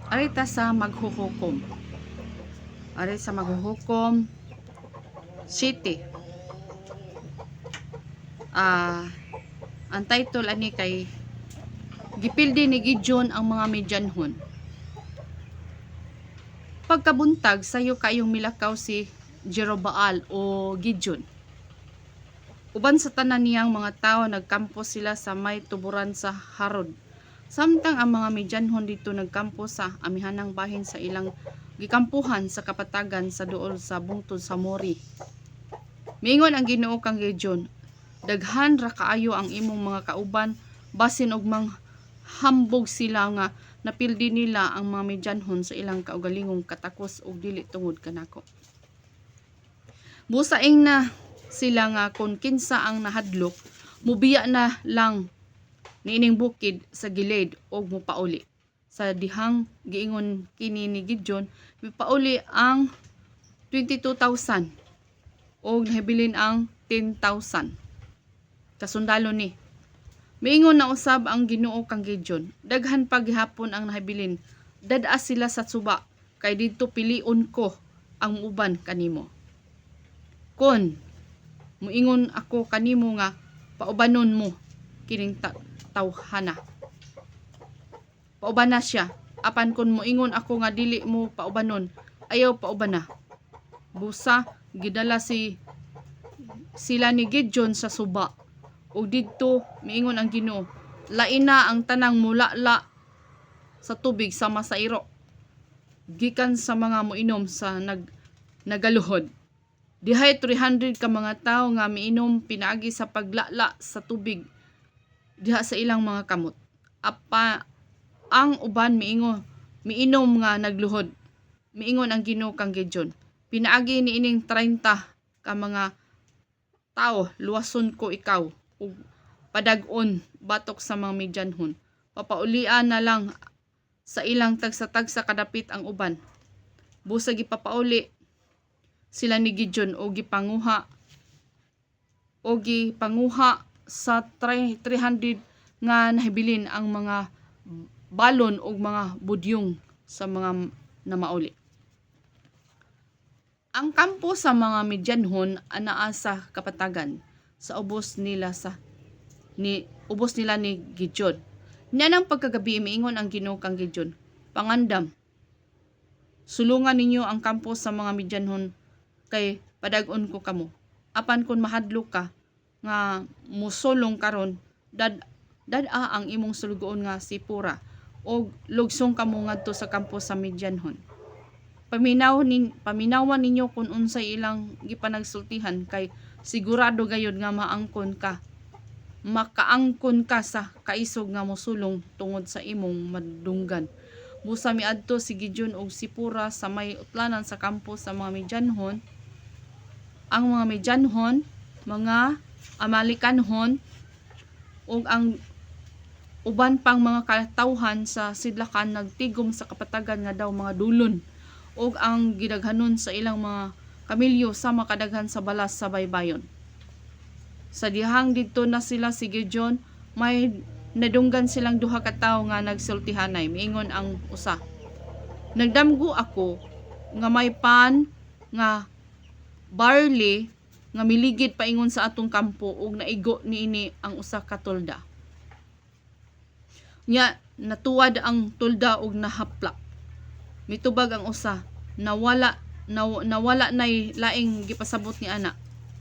Arita sa maghuhukom. Ari sa maghuhukom city. Ang title ani kay gipildi ni Gideon ang mga Midyanhon. Pagkabuntag sayo kayong milakaw si Jerobaal o Gideon. Uban sa tanan niyang mga tao nagkampo sila sa may tuburan sa Harod. Samtang ang mga Midyanhon dito nagkampo sa amihanang bahin sa ilang gikampuhan sa kapatagan sa duol sa bungtod sa Mori. Miingon ang Ginoo kang Gideon, daghan ra kaayo ang imong mga kauban basin og hambog sila nga napildi nila ang mga Midyanhon sa ilang kaugalingong katakos og dili tungod kanako. Busaing na sila nga kung kinsa ang nahadlok, mubiya na lang niining bukid sa gilid og mupauli. Sa dihang giingon kini ni Gideon, mipauli ang 22,000 og nahibilin ang 10,000 kasundalo ni. Miingon na usab ang Ginoo kang Gideon, daghan pa gihapon ang nahibilin, dad-a sila sa suba, kay didto pilion ko ang uban kanimo. Kon muingon ako kanimo nga paubanon mo kining tawhana. Paubana siya, apan kon muingon ako nga dili mo paubanon, ayaw paubana. Busa gidala sila ni Gideon sa suba. Ug didto miingon ang Ginoo, lain na ang tanang mulala sa tubig sama sa iro, gikan sa mga moinom sa nagaluhod. Dihay 300 ka mga tawo nga miinom pinaagi sa paglala sa tubig diha sa ilang mga kamot. Apa ang uban miinom nga nagluhod. Miingon ang Ginoo kang Gideon, pinaagi niining 30 ka mga tawo, luwason ko ikaw ug padag-on batok sa mga Midyanhon. Papaulian na lang sa ilang tagsa-tagsa kadapit ang uban. Busa gipapauli sila ni Gideon o gipanguha sa 300 nga nahibilin ang mga balon o mga budyong sa mga namauli. Ang kampo sa mga Midyanhon anaa sa kapatagan sa ubos nila ni Gideon. Nya nang pagkagabi miingon ang Ginoo kang Gideon, pangandam, sulungan ninyo ang kampo sa mga Midyanhon kay padag-on ko kamo. Apan kun mahadlok ka nga musulong karon, dad-a ang imong sulugoon nga si Pura og lugsong kamo ngadto sa kampo sa Midyanhon. Paminawan ninyo kung unsay ilang gipanagsultihan kay sigurado gayud nga makaangkon ka sa kaisog nga mosulong tungod sa imong madunggan. Busa miadto si Gideon og si Pura sa may utlanan sa kampo sa mga Midyanhon. Ang mga Midyanhon, mga Amalekanhon ug ang uban pang mga katawhan sa sidlakan nagtigom sa kapatagan nga daw mga dulon ug ang gidaghanon sa ilang mga kamilyo sa makadaghan sa balas sa baybayon. Sa dihang didto na sila si Gideon, may nadunggan silang duha ka tawo nga nagsultihanay. Miingon ang usa, nagdamgo ako nga may pan nga barley nga miligid paingon sa atong kampo ug naigo niini ang usa ka tolda. Nya natuwad ang tolda ug nahapla. Mitubag ang usa, nawala nay laing gipasabot ni ana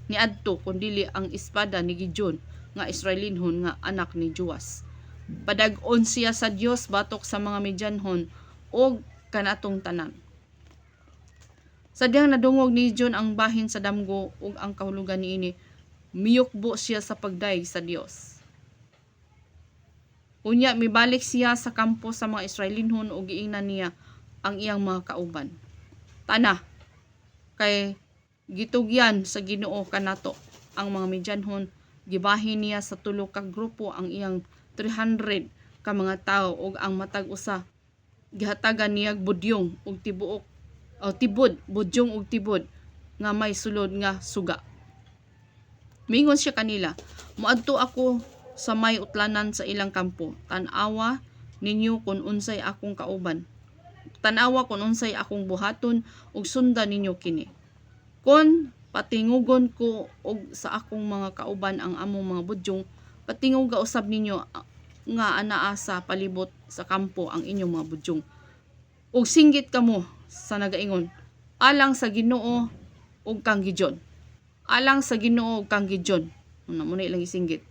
ni adto kundili ang espada ni Gideon nga Israelinhon nga anak ni Joas. Padag-on siya sa Dios batok sa mga Midyanhon og kanatong tanan. Sa dihang nadungog ni Gideon ang bahin sa damgo ug ang kahulugan niini, miyukbo siya sa pagdayeg sa Dios. Unya mibalik siya sa kampo sa mga Israelinhon ug giingnan niya ang iyang mga kauban. Tana, kay gitugyan sa Ginoo kanato ang mga Midyanhon, gibahin niya sa tulo ka grupo ang iyang 300 ka mga tawo ug ang matag usa gihatagan niya budyong ug budyong ug tibod nga may sulod nga suga. Mingon siya kanila, moadto ako sa may utlanan sa ilang kampo, tan-awa ninyo kung unsay akong kauban. tanawa kung unsay akong buhaton ug sundan ninyo kini. Kon patingugon ko og sa akong mga kauban ang among mga budyong, patinguga usab ninyo nga anaa sa palibot sa kampo ang inyong mga budyong. Ug singgit kamo sa nagaingon, alang sa Ginoo ug kang Gideon. Alang sa Ginoo ug kang Gideon. Muna ilang isinggit.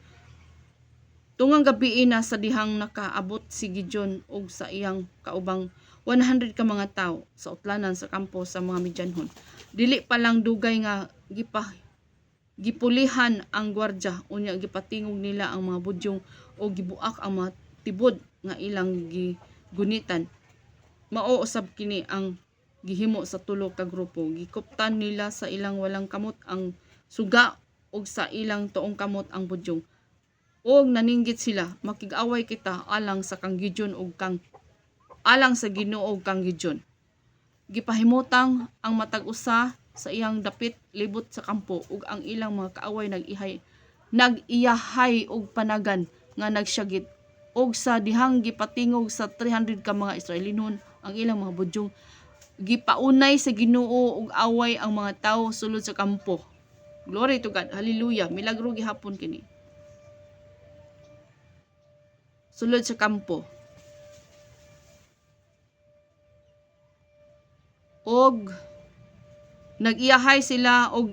Tungang gabi na sa dihang nakaabot si Gideon ug sa iyang kaubang 100 ka mga tawo sa utlanan sa kampo sa mga Midyanhon. Dili pa lang dugay nga gipulihan ang gwardya, unya gipatingog nila ang mga budyong o gibuak ang mga tibod nga ilang gigunitan. Mao usab kini ang gihimo sa tulo ka grupo. Gikuptan nila sa ilang walang kamot ang suga ug sa ilang tuong kamot ang budyong. Og naninggit sila, makig-away kita alang sa kang Gideon ug kang alang sa Ginoo ug kang Gideon. Gipahimutang ang matag usa sa iyang dapit libot sa kampo ug ang ilang mga kaaway nag-iyahay og panagan nga nagsyagit. Og sa dihang gipatingog sa 300 ka mga Israelinon ang ilang mga budyong, gipaunay sa Ginoo og away ang mga tawo sulod sa kampo. Glory to God. Hallelujah. Milagro gihapon kini. Sulod sa kampo. Og nag-iyahay sila og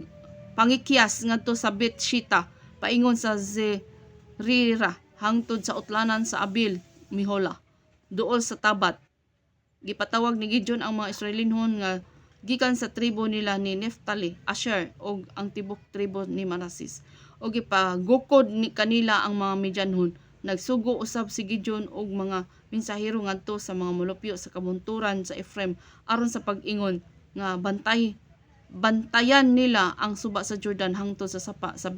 pangikyas ngadto sa Betshita paingon sa Zerira hangtod sa utlanan sa Abil Mihola duol sa Tabat. Gipatawag ni Gideon ang mga Israelinhon nga gikan sa tribo nila ni Neftali, Asher og ang tibok tribo ni Manasis. Og gipagukod ni kanila ang mga Midyanhon. Nagsugo usab si Gideon og mga mensahero ngadto sa mga molupyo sa kabunturan sa Ephraim aron sa pag-ingon nga bantayan nila ang suba sa Jordan hangtod sa sapa sa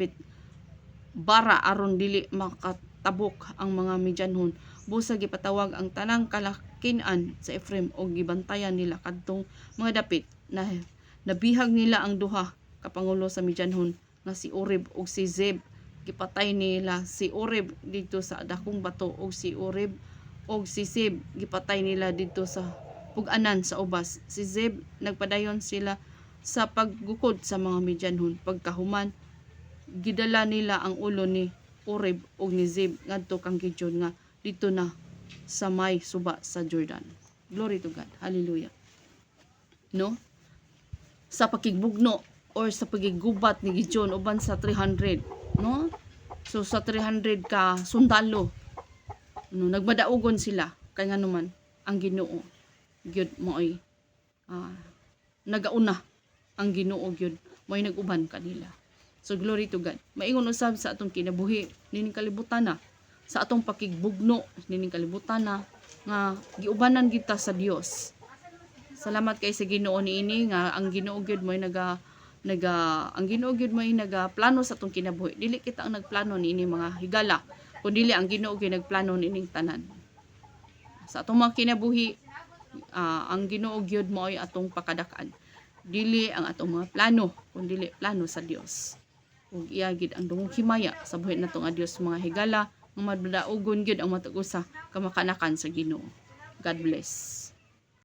Bara aron dili makatabok ang mga Midyanhon. Busa gipatawag ang tanang kalakinan sa Ephraim og gibantayan nila kadtong mga dapit na nabihag nila ang duha ka pangulo sa Midyanhon nga si Oreb ug si Zeb. Gipatay nila si Oreb dito sa dakong bato ug si Oreb ug si Zeb gipatay nila dito sa pug-anan sa ubas. Si Zeb nagpadayon sila sa paggukod sa mga Midyanhon. Pagkahuman gidala nila ang ulo ni Oreb ug ni Zeb ngadto kang Gideon nga dito na sa may suba sa Jordan. Glory to God. Hallelujah. No? Sa pakigbugno or sa pagigubat ni Gideon uban sa 300, no? So sa 300 ka sundalo, no, nagmadaugon sila kay nganuman ang Ginoo gyud moy nagauna ang Ginoo gyud moy naguban kanila. So glory to God. Maingon usab sa atong kinabuhi nining kalibutan na, sa atong pakigbugno nining kalibutan na nga giubanan kita sa Dios. Salamat kay sa Ginoo niini nga ang Ginoo gyud moy ang Ginoo gyud may nagaplano sa atong kinabuhi. Dili kita ang nagplano niini mga higala, kundi ang Ginoo gyud nagplano nining tanan. Sa atong mga kinabuhi, ang Ginoo gyud moy atong pakadakan. Dili ang atong mga plano, kundi plano sa Dios. Ug iya gyud ang dungog himaya sa buhi nato nga Dios mga higala, nga madaugon gyud ang matag usa ka makanakan sa Ginoo. God bless.